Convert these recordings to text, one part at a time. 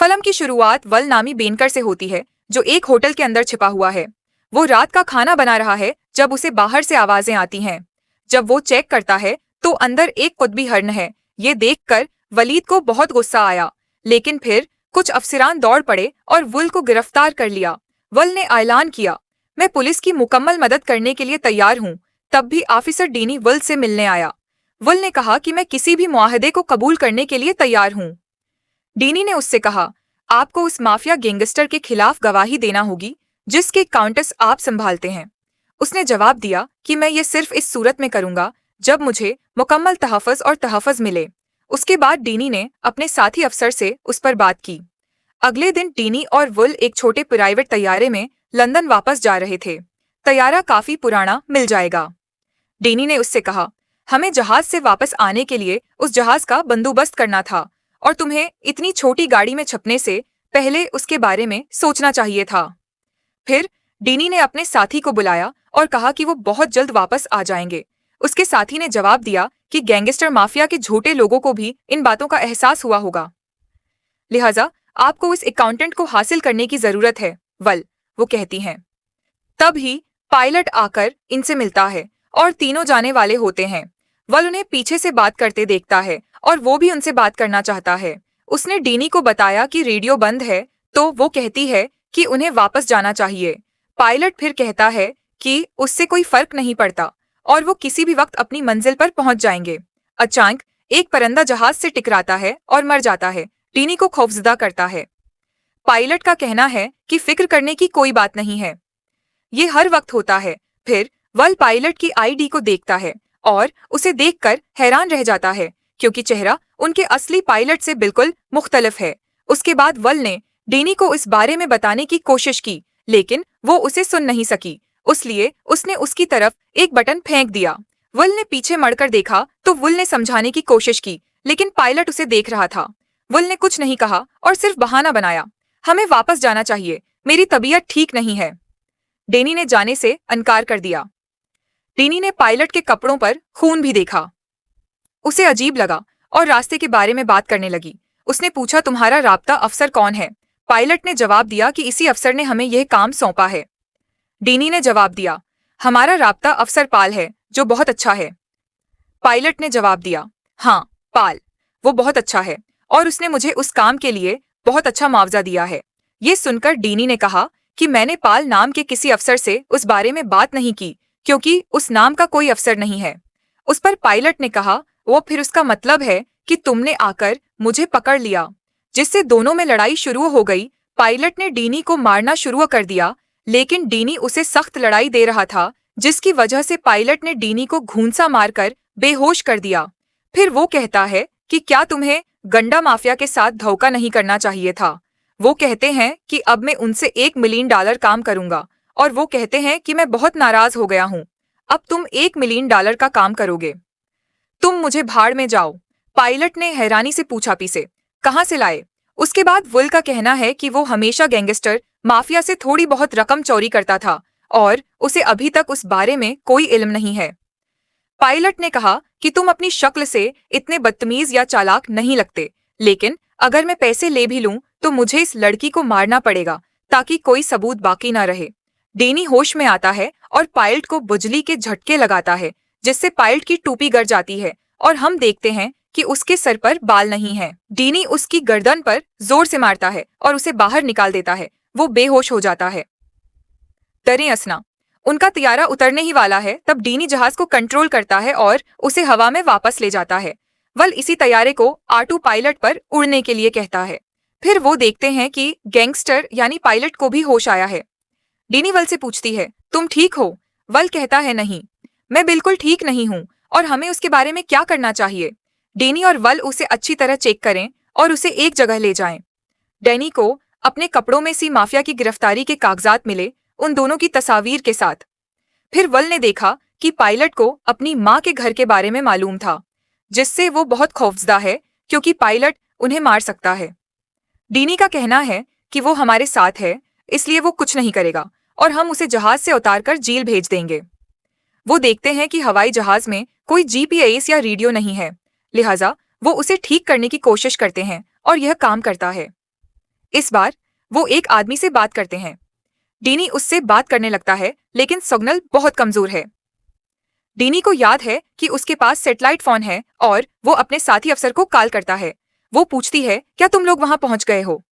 Film की शुरुआत वल नामी बेनकर से होती है, जो एक होटल के अंदर छिपा हुआ है। वो रात का खाना बना रहा है जब उसे बाहर से आवाजें आती हैं। जब वो चेक करता है तो अंदर एक कुतबी हिरन है। ये देखकर वलीद को बहुत गुस्सा आया, लेकिन फिर कुछ अफसरान दौड़ पड़े और वुल को गिरफ्तार कर लिया। वल ने ऐलान किया, मैं पुलिस की मुकम्मल मदद करने के लिए तैयार हूँ। तब भी ऑफिसर डीनी वुल से मिलने आया। वुल ने कहा कि मैं किसी भी मुआहदे को कबूल करने के लिए तैयार हूँ। डीनी ने उससे कहा, आपको उस माफिया गैंगस्टर के खिलाफ गवाही देना होगी जिसके काउंटस आप संभालते हैं। उसने जवाब दिया कि मैं ये सिर्फ इस सूरत में करूंगा जब मुझे मुकम्मल तहफ़्फ़ुज़ और तहफ़्फ़ुज़ मिले। उसके बाद डीनी ने अपने साथी अफसर से उस पर बात की। अगले दिन डीनी और वुल एक छोटे प्राइवेट तैयारे में लंदन वापस जा रहे थे। तैयारा काफी पुराना मिल जाएगा। डीनी ने उससे कहा, हमें जहाज से वापस आने के लिए उस जहाज का बंदोबस्त करना था और तुम्हें इतनी छोटी गाड़ी में छपने से पहले उसके बारे में सोचना चाहिए था। फिर डीनी ने अपने साथी को बुलाया और कहा कि वो बहुत जल्द वापस आ जाएंगे। उसके साथी ने जवाब दिया कि गैंगस्टर माफिया के झूठे लोगों को भी इन बातों का एहसास हुआ होगा, लिहाजा आपको उस अकाउंटेंट को हासिल करने की जरूरत है, वो कहती हैं। तब ही पायलट आकर इनसे मिलता है और तीनों जाने वाले होते हैं। वल उन्हें पीछे से बात करते देखता है और वो भी उनसे बात करना चाहता है। उसने डीनी को बताया कि रेडियो बंद है, तो वो कहती है कि उन्हें वापस जाना चाहिए। पायलट फिर कहता है कि उससे कोई फर्क नहीं पड़ता और वो किसी भी वक्त अपनी मंजिल पर पहुंच जाएंगे। अचानक एक परिंदा जहाज से टकराता है और मर जाता है। डीनी को खौफजदा करता है। पायलट का कहना है कि फिक्र करने की कोई बात नहीं है, ये हर वक्त होता है। फिर वल पायलट की आईडी को देखता है और उसे देखकर हैरान रह जाता है, क्योंकि चेहरा उनके असली पायलट से बिल्कुल मुख्तलिफ है। उसके बाद वल ने डीनी को इस बारे में बताने की कोशिश की, लेकिन वो उसे सुन नहीं सकी, इसलिए उसने उसकी तरफ एक बटन फेंक दिया। वल ने पीछे मड़कर देखा तो वुल ने समझाने की कोशिश की, लेकिन पायलट उसे देख रहा था। वुल ने कुछ नहीं कहा और सिर्फ बहाना बनाया, हमें वापस जाना चाहिए, मेरी तबीयत ठीक नहीं है। डीनी ने जाने से इनकार कर दिया। डीनी ने पायलट के कपड़ों पर खून भी देखा। उसे अजीब लगा और रास्ते के बारे में बात करने लगी। उसने पूछा, तुम्हारा राब्ता अफसर कौन है? पायलट ने जवाब दिया कि इसी अफसर ने हमें यह काम सौंपा है। डीनी ने जवाब दिया, हमारा राब्ता अफसर पाल है, जो बहुत अच्छा है। पायलट ने जवाब दिया, हाँ पाल, वो बहुत अच्छा है और उसने मुझे उस काम के लिए बहुत अच्छा मुआवजा दिया है। ये सुनकर डीनी ने कहा कि मैंने पाल नाम के किसी अफसर से उस बारे में बात नहीं की, क्योंकि उस नाम का कोई अफसर नहीं है। उस पर पायलट ने कहा, वो फिर उसका मतलब है कि तुमने आकर मुझे पकड़ लिया, जिससे दोनों में लड़ाई शुरू हो गई। पायलट ने डीनी को मारना शुरू कर दिया, लेकिन डीनी उसे सख्त लड़ाई दे रहा था, जिसकी वजह से पायलट ने डीनी को घूंसा मारकर बेहोश कर दिया। फिर वो कहता है कि क्या तुम्हें गंडा माफिया के साथ धोखा नहीं करना चाहिए था। वो कहते हैं कि अब मैं उनसे $1 मिलियन काम करूंगा और वो कहते हैं कि मैं बहुत नाराज हो गया हूँ। अब तुम $1 मिलियन का काम करोगे? तुम मुझे भाड़ में जाओ। पायलट ने हैरानी से पूछा, पीसे कहाँ से लाए? उसके बाद वुल का कहना है कि वो हमेशा गैंगस्टर माफिया से थोड़ी बहुत रकम चोरी करता था और उसे अभी तक उस बारे में कोई इल्म नहीं है। पायलट ने कहा कि तुम अपनी शक्ल से इतने बदतमीज या चालाक नहीं लगते, लेकिन अगर मैं पैसे ले भी लूं तो मुझे इस लड़की को मारना पड़ेगा ताकि कोई सबूत बाकी ना रहे। डीनी होश में आता है और पायलट को बुझली के झटके लगाता है, जिससे पायलट की टोपी गिर जाती है और हम देखते हैं कि उसके सर पर बाल नहीं है। डीनी उसकी गर्दन पर जोर से मारता है और उसे बाहर निकाल देता है। वो बेहोश हो जाता है। दरें असना, उनका तैयारा उतरने ही वाला है, तब डीनी जहाज को कंट्रोल करता है और उसे हवा में वापस ले जाता है। वल इसी तैयारे को आटू पायलट पर उड़ने के लिए कहता है। फिर वो देखते हैं कि गैंगस्टर यानी पायलट को भी होश आया है। डीनी वल से पूछती है, तुम ठीक हो? वल कहता है, नहीं, मैं बिल्कुल ठीक नहीं हूँ और हमें उसके बारे में क्या करना चाहिए? डीनी और वल उसे अच्छी तरह चेक करें और उसे एक जगह ले जाएं। डैनी को अपने कपड़ों में सी माफिया की गिरफ्तारी के कागजात मिले, उन दोनों की तस्वीर के साथ। फिर वल ने देखा कि पायलट को अपनी माँ के घर के बारे में मालूम था, जिससे वो बहुत खौफजदा है क्योंकि पायलट उन्हें मार सकता है। डीनी का कहना है कि वो हमारे साथ है, इसलिए वो कुछ नहीं करेगा और हम उसे जहाज से उतारकर जेल भेज देंगे। वो देखते हैं कि हवाई जहाज में कोई जीपीएस या रेडियो नहीं है, लिहाजा वो उसे ठीक करने की कोशिश करते हैं और यह काम करता है। इस बार वो एक आदमी से बात करते हैं। डीनी उससे बात करने लगता है, लेकिन सिग्नल बहुत कमजोर है। डीनी को याद है कि उसके पास सैटेलाइट फोन है और वो अपने साथी अफसर को कॉल करता है। वो पूछती है, क्या तुम लोग वहां पहुंच गए हो?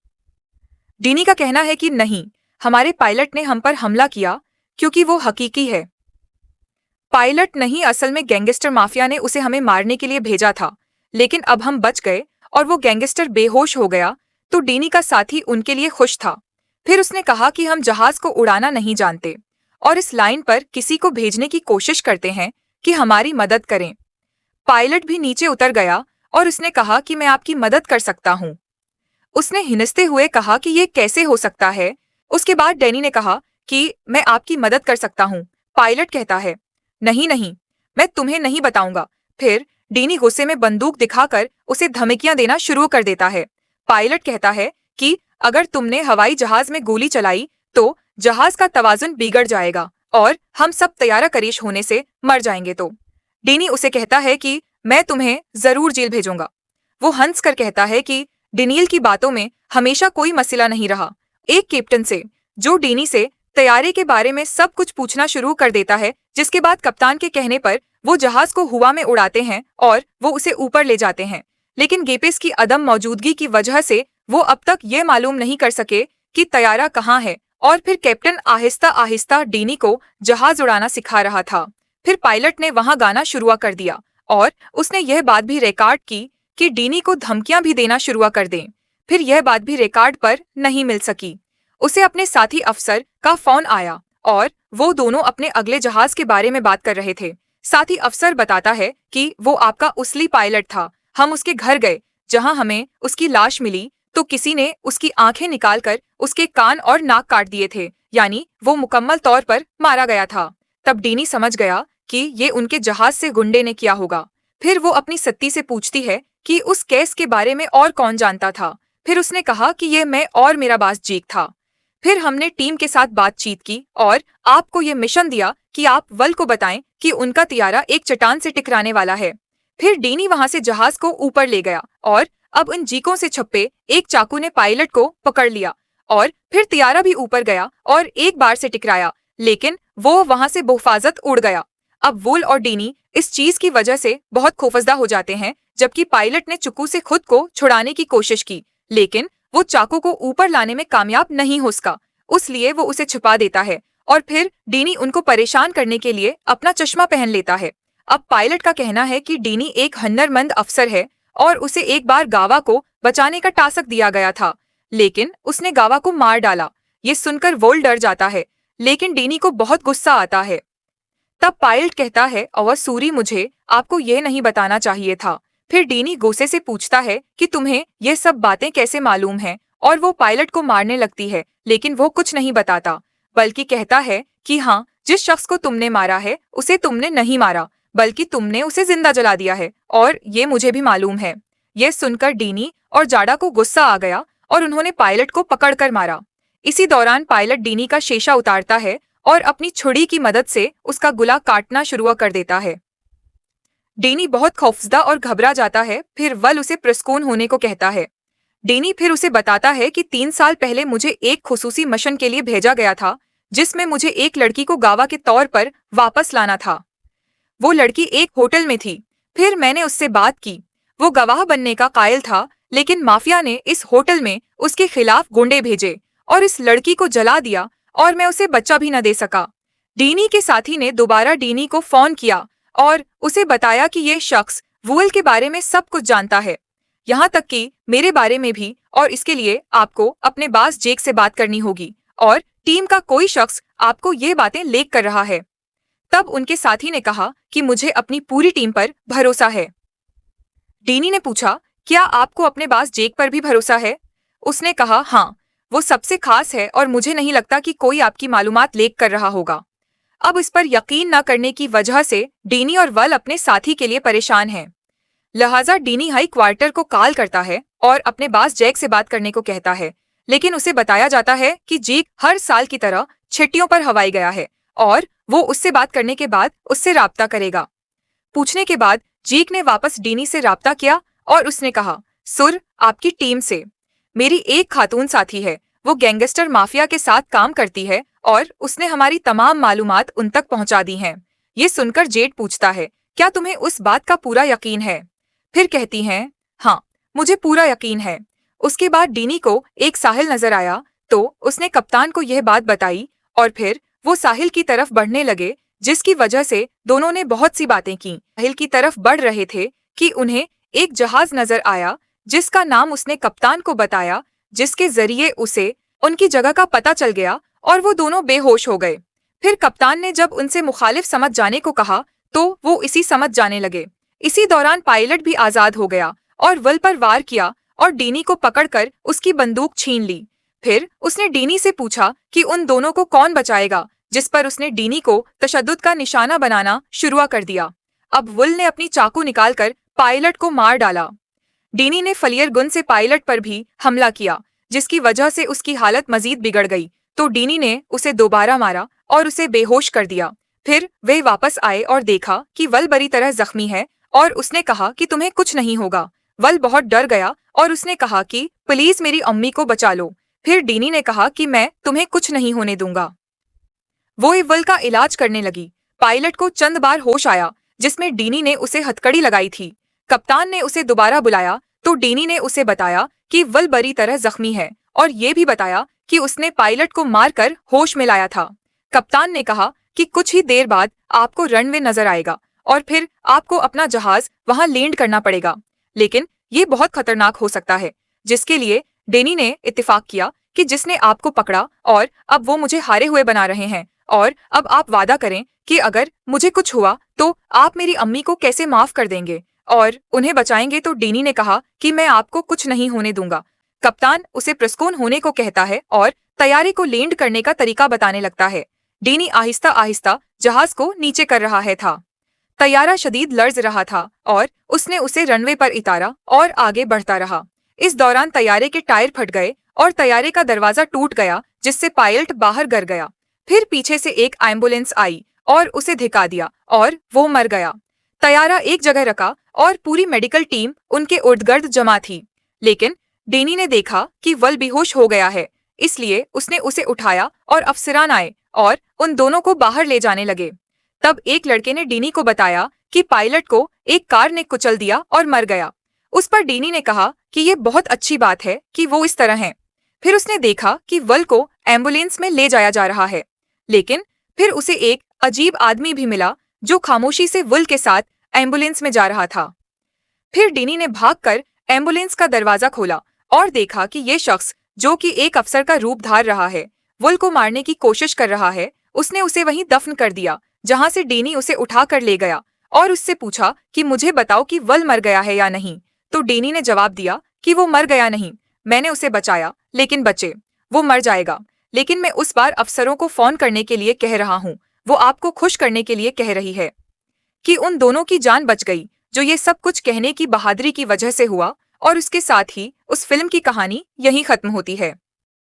डीनी का कहना है कि नहीं, हमारे पायलट ने हम पर हमला किया क्योंकि वो हकीकी है। पायलट नहीं, असल में गैंगस्टर माफिया ने उसे हमें मारने के लिए भेजा था, लेकिन अब हम बच गए और वो गैंगस्टर बेहोश हो गया। तो डीनी का साथी उनके लिए खुश था। फिर उसने कहा कि हम जहाज को उड़ाना नहीं जानते और इस लाइन पर किसी को भेजने की कोशिश करते हैं कि हमारी मदद करें। पायलट भी नीचे उतर गया और उसने कहा कि मैं आपकी मदद कर सकता हूँ। उसने हिनस्ते हुए कहा कि ये कैसे हो सकता है। उसके बाद डैनी ने कहा कि मैं आपकी मदद कर सकता हूँ। पायलट कहता है, नहीं नहीं, मैं तुम्हें नहीं बताऊंगा। फिर डीनी गुस्से में बंदूक दिखाकर उसे धमकियां देना शुरू कर देता है। पायलट कहता है कि अगर तुमने हवाई जहाज में गोली चलाई तो जहाज का तवाजुन बिगड़ जाएगा और हम सब तैयारा करीश होने से मर जाएंगे। तो डीनी उसे कहता है कि मैं तुम्हें जरूर जेल भेजूंगा। वो हंस कर कहता है कि डेनियल की बातों में हमेशा कोई मसला नहीं रहा। एक कैप्टन से, जो डीनी से तैयारे के बारे में सब कुछ पूछना शुरू कर देता है, जिसके बाद कप्तान के कहने पर वो जहाज को हवा में उड़ाते हैं और वो उसे ऊपर ले जाते हैं। लेकिन गेपिस की अदम मौजूदगी की वजह से वो अब तक ये मालूम नहीं कर सके कि तैयारा कहाँ है। और फिर कैप्टन आहिस्ता आहिस्ता डीनी को जहाज उड़ाना सिखा रहा था। फिर पायलट ने वहां गाना शुरू कर दिया और उसने यह बात भी रिकॉर्ड की कि डीनी को धमकियां भी देना शुरू कर दें। फिर यह बात भी रिकॉर्ड पर नहीं मिल सकी। उसे अपने साथी अफसर का फोन आया और वो दोनों अपने अगले जहाज के बारे में बात कर रहे थे। साथी अफसर बताता है कि वो आपका उसली पायलट था। हम उसके घर गए जहां हमें उसकी लाश मिली तो किसी ने उसकी आंखें निकालकर उसके कान और नाक काट दिए थे, यानी वो मुकम्मल तौर पर मारा गया था। तब डीनी समझ गया कि ये उनके जहाज से गुंडे ने किया होगा। फिर वो अपनी सत्ती से पूछती है कि उस केस के बारे में और कौन जानता था। फिर उसने कहा कि ये मैं और मेरा बास जीक था। फिर हमने टीम के साथ बातचीत की और आपको ये मिशन दिया कि आप वल को बताएं कि उनका तियारा एक चट्टान से टकराने वाला है। फिर डीनी वहां से जहाज को ऊपर ले गया और अब उन जीकों से छुपे एक चाकू ने पायलट को पकड़ लिया और फिर तियारा भी ऊपर गया और एक बार से टकराया, लेकिन वो वहां से बेहिफाजत उड़ गया। अब वुल और डीनी इस चीज की वजह से बहुत खौफजदा हो जाते हैं, जबकि पायलट ने चुक्कू से खुद को छुड़ाने की कोशिश की, लेकिन वो चाकू को ऊपर लाने में कामयाब नहीं हो सका। उसलिए वो उसे छुपा देता है और फिर डीनी उनको परेशान करने के लिए अपना चश्मा पहन लेता है। अब पायलट का कहना है कि डीनी एक हुनरमंद अफसर है और उसे एक बार गावा को बचाने का टास्क दिया गया था, लेकिन उसने गावा को मार डाला। ये सुनकर वोल डर जाता है, लेकिन डीनी को बहुत गुस्सा आता है। तब पायलट कहता है, और सूरी, मुझे आपको यह नहीं बताना चाहिए था। फिर डीनी गुस्से से पूछता है कि तुम्हें ये सब बातें कैसे मालूम हैं, और वो पायलट को मारने लगती है, लेकिन वो कुछ नहीं बताता, बल्कि कहता है कि हाँ, जिस शख्स को तुमने मारा है उसे तुमने नहीं मारा, बल्कि तुमने उसे जिंदा जला दिया है, और ये मुझे भी मालूम है। यह सुनकर डीनी और जाडा को गुस्सा आ गया और उन्होंने पायलट को पकड़कर मारा। इसी दौरान पायलट डीनी का शेषा उतारता है और अपनी छुरी की मदद से उसका गुला काटना शुरू कर देता है। डीनी बहुत खौफजदा और घबरा जाता है। फिर वल उसे प्रस्कून होने को कहता है। डीनी फिर उसे बताता है कि 3 साल पहले मुझे एक खुसूसी मिशन के लिए भेजा गया था, जिसमें मुझे एक लड़की को गावा के तौर पर वापस लाना था। वो लड़की एक होटल में थी। फिर मैंने उससे बात की। वो गवाह बनने का कायल था, लेकिन माफिया ने इस होटल में उसके खिलाफ गुंडे भेजे और इस लड़की को जला दिया और मैं उसे बच्चा भी न दे सका। डीनी के साथी ने दोबारा डीनी को फोन किया और उसे बताया कि ये शख्स वुल के बारे में सब कुछ जानता है, यहाँ तक कि मेरे बारे में भी, और इसके लिए आपको अपने बास जेक से बात करनी होगी और टीम का कोई शख्स आपको ये बातें लीक कर रहा है। तब उनके साथी ने कहा कि मुझे अपनी पूरी टीम पर भरोसा है। डीनी ने पूछा, क्या आपको अपने बास जेक पर भी भरोसा है? उसने कहा, हाँ, वो सबसे खास है और मुझे नहीं लगता कि कोई आपकी मालूमात लीक कर रहा होगा। अब इस पर यकीन न करने की वजह से डीनी और वल अपने साथी के लिए परेशान हैं। लिहाजा डीनी हाई क्वार्टर को कॉल करता है और अपने बास जैक से बात करने को कहता है, लेकिन उसे बताया जाता है कि जेक हर साल की तरह छुट्टियों पर हवाई गया है और वो उससे बात करने के बाद उससे राब्ता करेगा। पूछने के बाद जेक ने वापस डीनी से राब्ता किया और उसने कहा, सुर, आपकी टीम से मेरी एक खातून साथी है, वो गैंगस्टर माफिया के साथ काम करती है और उसने हमारी तमाम मालूमात उन तक पहुंचा दी हैं। ये सुनकर जेड पूछता है, क्या तुम्हें उस बात का पूरा यकीन है? फिर कहती हैं, हाँ, मुझे पूरा यकीन है। उसके बाद डीनी को एक साहिल नजर आया तो उसने कप्तान को यह बात बताई और फिर वो साहिल की तरफ बढ़ने लगे, जिसकी वजह से दोनों ने बहुत सी बातें की। साहिल की तरफ बढ़ रहे थे कि उन्हें एक जहाज नजर आया जिसका नाम उसने कप्तान को बताया, जिसके जरिए उसे उनकी जगह का पता चल गया और वो दोनों बेहोश हो गए। फिर कप्तान ने जब उनसे मुखालिफ समझ जाने को कहा तो वो इसी समझ जाने लगे। इसी दौरान पायलट भी आजाद हो गया और विल पर वार किया और डीनी को पकड़कर उसकी बंदूक छीन ली। फिर उसने डीनी से पूछा कि उन दोनों को कौन बचाएगा, जिस पर उसने डीनी को तशद्दुद का निशाना बनाना शुरू कर दिया। अब विल ने अपनी चाकू निकालकर पायलट को मार डाला। डीनी ने फलियर गुन से पायलट पर भी हमला किया, जिसकी वजह से उसकी हालत मजीद बिगड़ गई। तो डीनी ने उसे दोबारा मारा और उसे बेहोश कर दिया। फिर वे वापस आए और देखा कि वल बुरी तरह जख्मी है और उसने कहा कि तुम्हें कुछ नहीं होगा। वल बहुत डर गया और उसने कहा कि प्लीज मेरी अम्मी को बचा लो। फिर डीनी ने कहा कि मैं तुम्हें कुछ नहीं होने दूंगा। वो वल का इलाज करने लगी। पायलट को चंद बार होश आया, जिसमें डीनी ने उसे हथकड़ी लगाई थी। कप्तान ने उसे दोबारा बुलाया तो डीनी ने उसे बताया कि वल बुरी तरह जख्मी है और ये भी बताया कि उसने पायलट को मारकर होश में लाया था। कप्तान ने कहा कि कुछ ही देर बाद आपको रनवे नजर आएगा और फिर आपको अपना जहाज वहां लैंड करना पड़ेगा, लेकिन ये बहुत खतरनाक हो सकता है, जिसके लिए डेनी ने इत्तेफाक किया कि जिसने आपको पकड़ा और अब वो मुझे हारे हुए बना रहे हैं और अब आप वादा करें कि अगर मुझे कुछ हुआ तो आप मेरी अम्मी को कैसे माफ कर देंगे और उन्हें बचाएंगे। तो डीनी ने कहा कि मैं आपको कुछ नहीं होने दूंगा। कप्तान उसे प्रस्कून होने को कहता है और तैयारी को लैंड करने का तरीका बताने लगता है। डीनी आहिस्ता आहिस्ता जहाज को नीचे कर रहा है था। तैयारा शदीद लर्ज रहा था और उसने उसे रनवे पर उतारा और आगे बढ़ता रहा। इस दौरान तैयारे के टायर फट गए और तैयारे का दरवाजा टूट गया, जिससे पायलट बाहर गिर गया। फिर पीछे से एक एम्बुलेंस आई और उसे धिका दिया और वो मर गया। तैयारा एक जगह रखा और पूरी मेडिकल टीम उनके इर्द-गिर्द जमा थी, लेकिन डीनी ने देखा कि वल बेहोश हो गया है, इसलिए उसने उसे उठाया और अफसरान आए और उन दोनों को बाहर ले जाने लगे। तब एक लड़के ने डीनी को बताया कि पायलट को एक कार ने कुचल दिया और मर गया। उस पर डीनी ने कहा कि ये बहुत अच्छी बात है कि वो इस तरह हैं। फिर उसने देखा कि वल को एम्बुलेंस में ले जाया जा रहा है, लेकिन फिर उसे एक अजीब आदमी भी मिला जो खामोशी से वल के साथ एम्बुलेंस में जा रहा था। फिर डीनी ने भागकर एम्बुलेंस का दरवाजा खोला और देखा कि ये शख्स, जो कि एक अफसर का रूप धार रहा है, वल को मारने की कोशिश कर रहा है। उसने उसे वहीं दफन कर दिया जहां से डीनी उसे उठाकर ले गया और उससे पूछा कि मुझे बताओ कि वल मर गया है या नहीं। तो डीनी ने जवाब दिया कि वो मर गया नहीं, मैंने उसे बचाया, लेकिन बचे, वो मर जाएगा। लेकिन मैं उस बार अफसरों को फोन करने के लिए कह रहा हूँ, वो आपको खुश करने के लिए कह रही है कि उन दोनों की जान बच गई, जो ये सब कुछ कहने की बहादुरी की वजह से हुआ। और उसके साथ ही उस फिल्म की कहानी यहीं खत्म होती है।